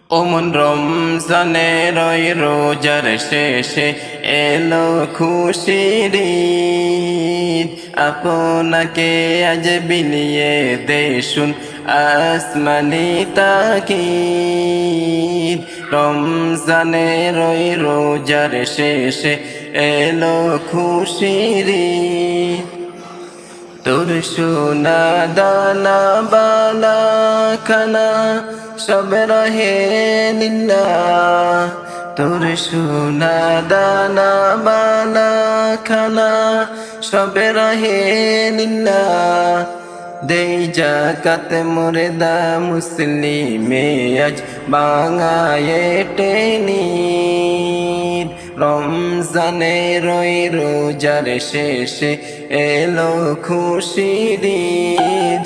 ওমন রমজানের ওই রোজার শেষে এলো খুশির ঈদ, আপনাকে আজ বিলিয়ে দেশুন আসমানি তাকিদ। রমজানের ওই রোজার শেষে এলো খুশির ঈদ, তোর সোনা দানা বালা খানা সব রহে লিল্লাহ। তোর সোনা দানা বালা খানা সব রহে লিল্লাহ। দেই জাকাত মুর্দা মুসলিমে আজ বাঙায়ে টেনি। রমজানের ওই রোজার শেষে এলো খুশির ঈদ,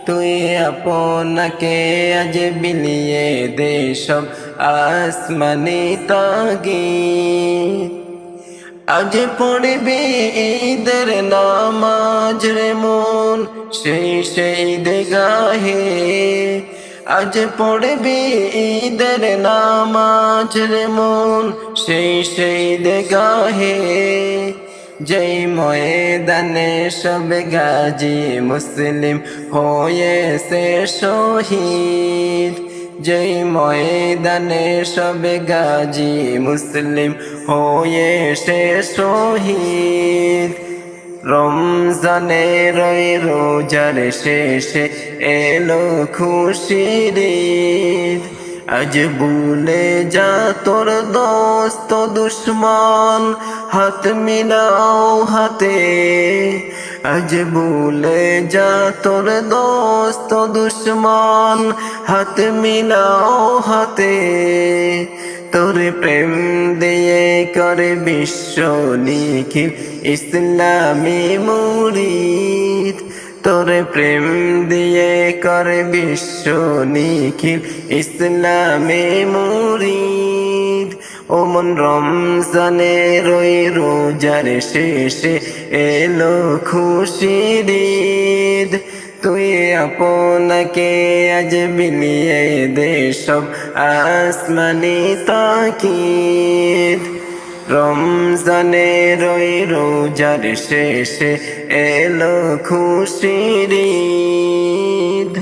তুই আপনাকে আজ বিলিয়ে দে সব আসমানি তাগিদ। আজ পড়বে ঈদের নামাজ রে মন সেই দেগাহে। আজ পড়বে ঈদের নামাজ রে মন সেই দেগাহে। যেই ময়দানে সব গাজী মুসলিম হয়েছে শহীদ। যেই ময়দানে সব গাজী মুসলিম হয়েছে শহীদ। রমজানের ওই রোজার শেষে এলো খুশির ঈদ, আজ ভুলে যা তোর দোস্ত দুশ্মন হাত মিলাও হাতে। আজ ভুলে যা তোর দোস্ত দুশ্মন হাত মিলাও হাতে। তোর প্রেম দিয়ে করে বিশ্ব নিখিল ইসলামী মুরিদ। তোর প্রেম দিয়ে করে বিশ্ব নিখিল ইসলামী মুরিদ। ওমন রমজানের ওই রোজার শেষে এলো খুশির ঈদ, তুই আপনাকে আজ বিলিয়ে দে সব আসমানি তাকিদ। রমজানের ওই রোজার শেষে এলো খুশির ঈদ।